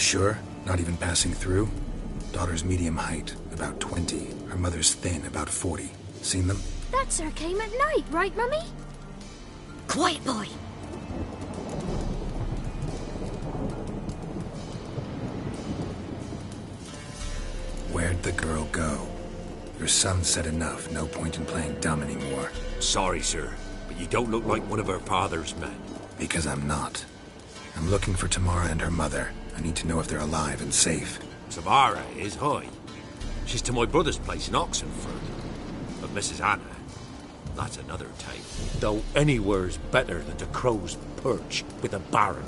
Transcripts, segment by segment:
Sure? Not even passing through? Daughter's medium height, about 20. Her mother's thin, about 40. Seen them? That's her came at night, right, Mummy? Quiet, boy. Where'd the girl go? Your son said enough. No point in playing dumb anymore. Sorry, sir, but you don't look like one of her father's men. Because I'm not. I'm looking for Tamara and her mother. I need to know if they're alive and safe. Tamara is, hi. She's to my brother's place in Oxenford. But Mrs. Anna, that's another tale. Though anywhere's better than to Crow's Perch with a baron.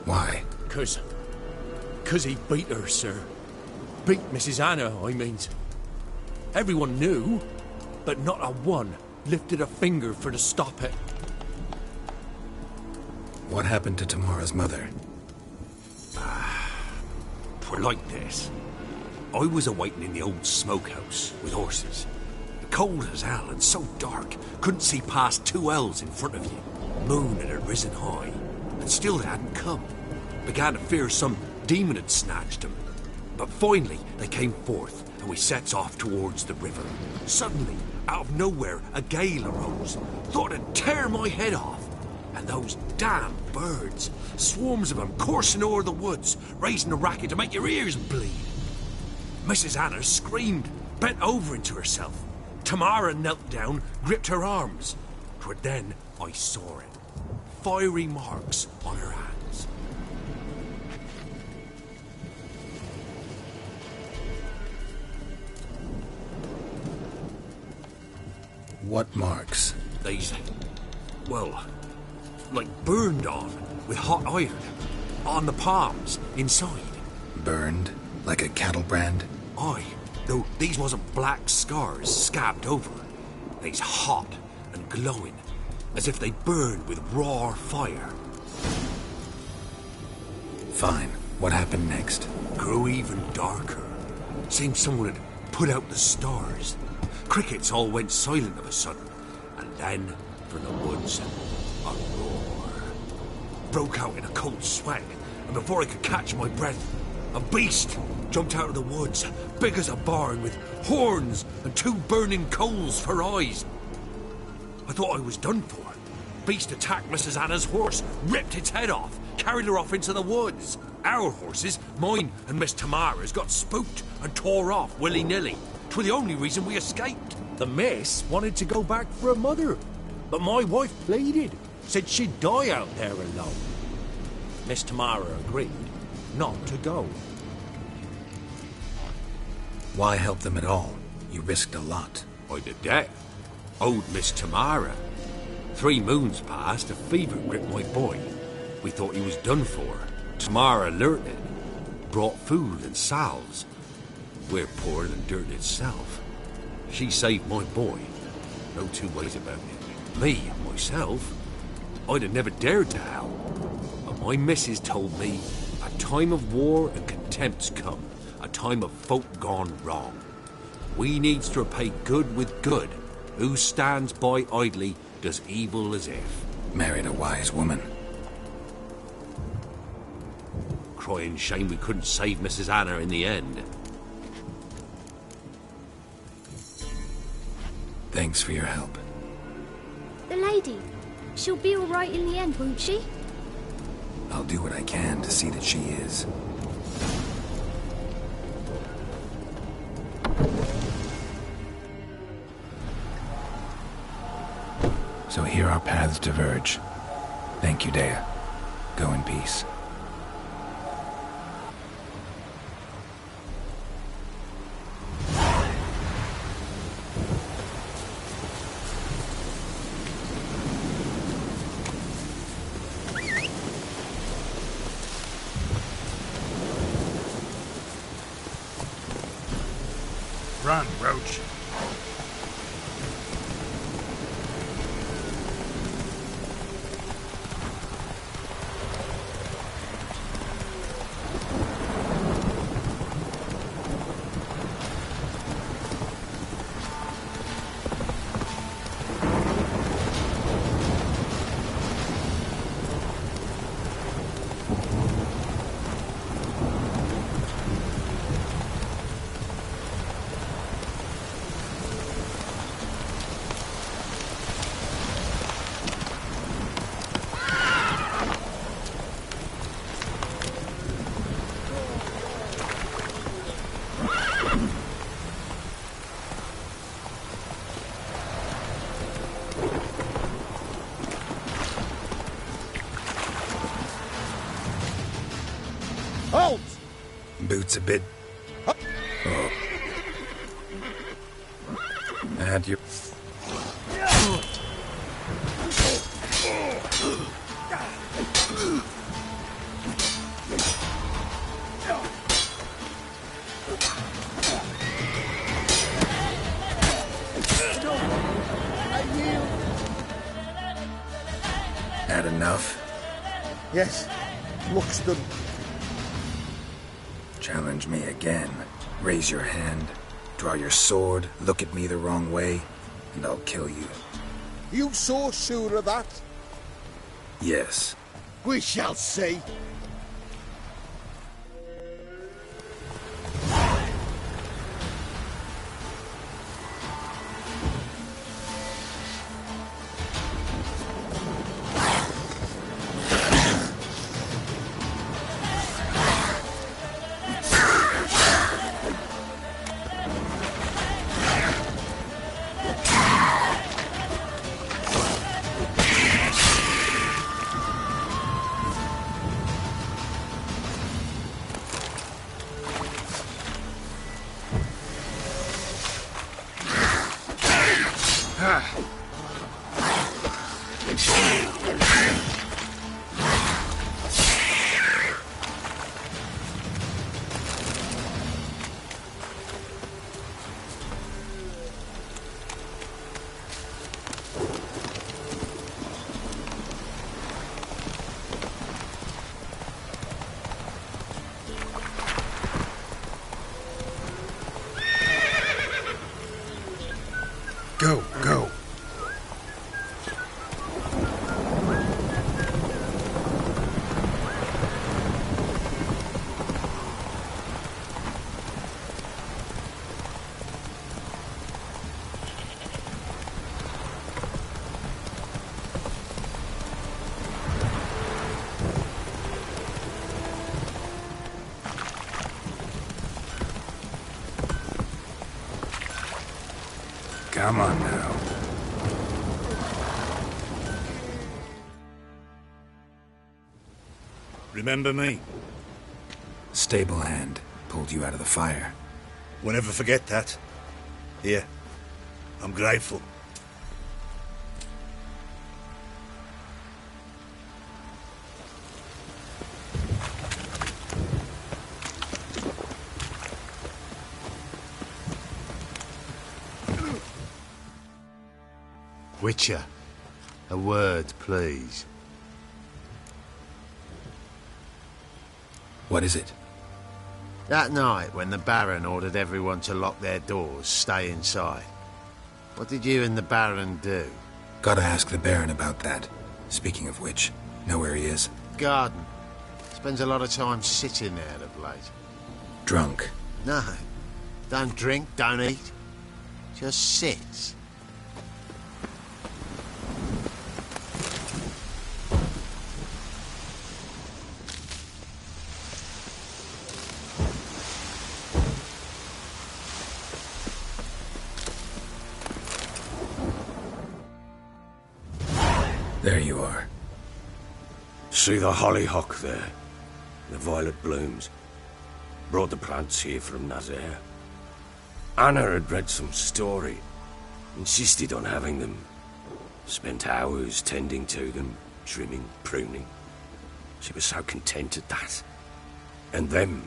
Why? 'Cause he beat her, sir. Beat Mrs. Anna, I means. Everyone knew, but not a one lifted a finger for to stop it. What happened to Tamara's mother? Twere like this. I was awaiting in the old smokehouse with horses. Cold as hell and so dark, couldn't see past 2 ells in front of you. Moon had risen high, and still they hadn't come. Began to fear some demon had snatched them. But finally they came forth, and we sets off towards the river. Suddenly, out of nowhere, a gale arose. Thought it'd tear my head off. And those damn birds, swarms of them coursing o'er the woods, raising a racket to make your ears bleed. Mrs. Anna screamed, bent over into herself. Tamara knelt down, gripped her arms. 'Twere then I saw it. Fiery marks on her hands. What marks? These, well, like burned on with hot iron. On the palms, inside. Burned? Like a cattle brand? Aye, though these wasn't black scars scabbed over. They's hot and glowing, as if they burned with raw fire. Fine. What happened next? Grew even darker. Seemed someone had put out the stars. Crickets all went silent of a sudden, and then, from the woods, a roar. Broke out in a cold sweat, and before I could catch my breath, a beast jumped out of the woods, big as a barn, with horns and 2 burning coals for eyes. I thought I was done for. Beast attacked Mrs. Anna's horse, ripped its head off, carried her off into the woods. Our horses, mine and Miss Tamara's, got spooked and tore off willy-nilly. 'Twere the only reason we escaped. The miss wanted to go back for her mother, but my wife pleaded, said she'd die out there alone. Miss Tamara agreed not to go. Why help them at all? You risked a lot. I'd a debt. Owed Miss Tamara. 3 moons passed, a fever gripped my boy. We thought he was done for. Tamara learnt it. Brought food and salves. We're poorer than dirt itself. She saved my boy. No 2 ways about it. Me, myself, I'd have never dared to help. But my missus told me a time of war and contempt's come. A time of folk gone wrong. We needs to repay good with good. Who stands by idly does evil as if. Married a wise woman. Crying shame we couldn't save Mrs. Anna in the end. Thanks for your help. The lady. She'll be all right in the end, won't she? I'll do what I can to see that she is. So here our paths diverge. Thank you, Dea. Go in peace. Run, Roach. Halt! Boots a bit... Oh. And you... Had enough? Yes, luck's done. Challenge me again. Raise your hand, draw your sword, look at me the wrong way, and I'll kill you. You so sure of that? Yes. We shall see. Go, go. Come on now. Remember me? Stable hand pulled you out of the fire. We'll never forget that. Here. I'm grateful. Witcher, a word, please. What is it? That night, when the Baron ordered everyone to lock their doors, stay inside, what did you and the Baron do? Gotta ask the Baron about that. Speaking of which, know where he is? Garden. Spends a lot of time sitting there of late. Drunk. No. Don't drink, don't eat. Just sits. There you are. See the hollyhock there? The violet blooms. Brought the plants here from Nazaire. Anna had read some story. Insisted on having them. Spent hours tending to them, trimming, pruning. She was so content at that. And them,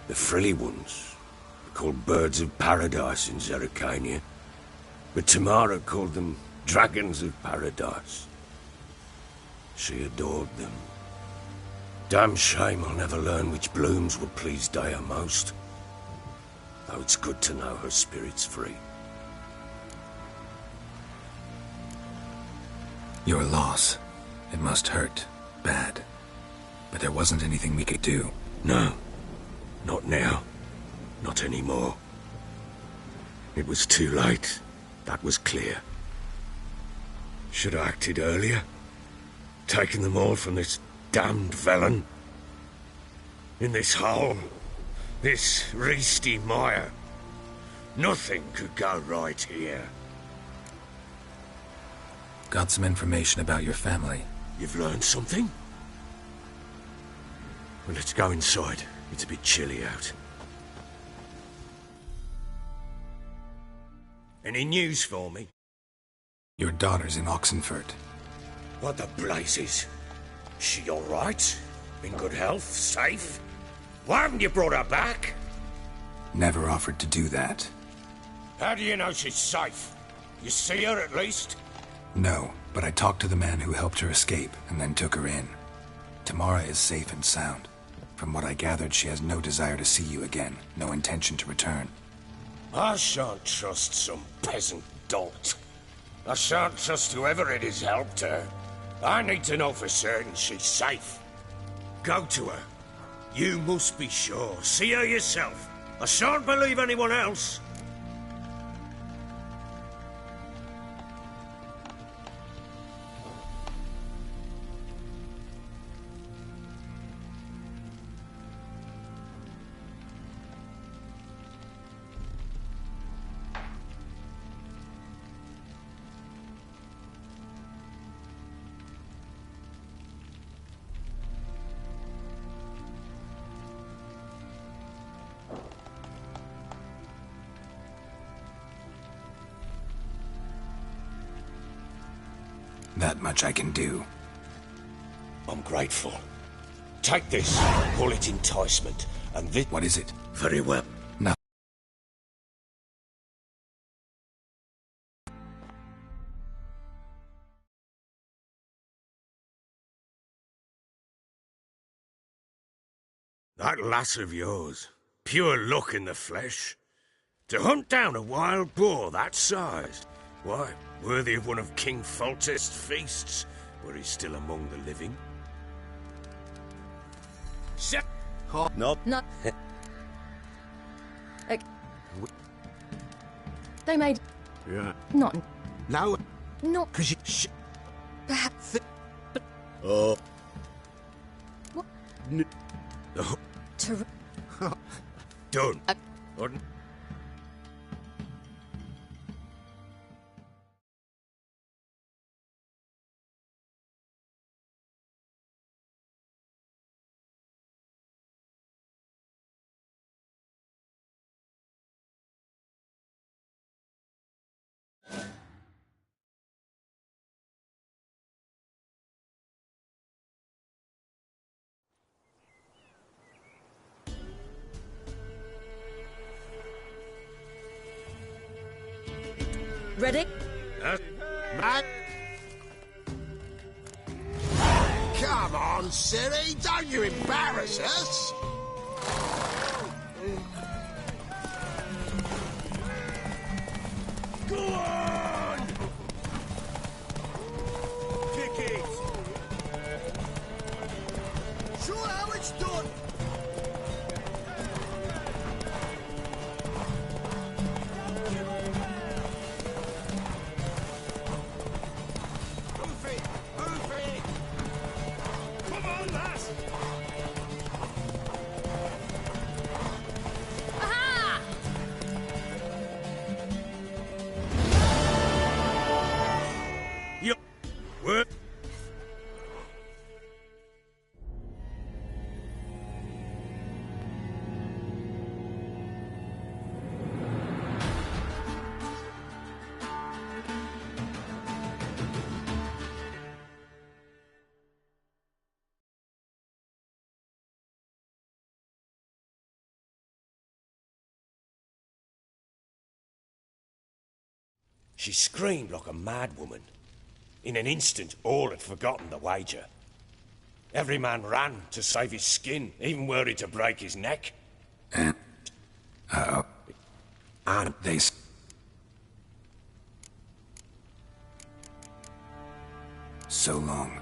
the frilly ones, called birds of paradise in Zerrikania. But Tamara called them dragons of paradise. She adored them. Damn shame I'll never learn which blooms would please Daya most. Though it's good to know her spirit's free. Your loss. It must hurt. Bad. But there wasn't anything we could do. No. Not now. Not anymore. It was too late. That was clear. Should have acted earlier. Taken them all from this damned Velen. In this hole. This Reesty mire. Nothing could go right here. Got some information about your family. You've learned something? Well, let's go inside. It's a bit chilly out. Any news for me? Your daughter's in Oxenfurt. What the blazes? She all right? In good health? Safe? Why haven't you brought her back? Never offered to do that. How do you know she's safe? You see her at least? No, but I talked to the man who helped her escape and then took her in. Tamara is safe and sound. From what I gathered, she has no desire to see you again, no intention to return. I shan't trust some peasant dolt. I shan't trust whoever it is helped her. I need to know for certain she's safe. Go to her. You must be sure. See her yourself. I shan't believe anyone else. That much I can do. I'm grateful. Take this. Call it enticement. And this... What is it? Very well. No. That lass of yours. Pure luck in the flesh. To hunt down a wild boar that size. Why, worthy of one of King Foltest's feasts, were he still among the living. No. No. They made... Yeah. Not... Now, Not... because you... Perhaps... Oh. What? Oh, To... done. Orden- Ready? Man! Come on, Siri, don't you embarrass us! Go on! Kick it! Show how it's done! Move it! Move it! Come on, lass! Aha! You... Work... She screamed like a mad woman. In an instant, all had forgotten the wager. Every man ran to save his skin, even were he to break his neck. And... Uh-oh. And They... So long.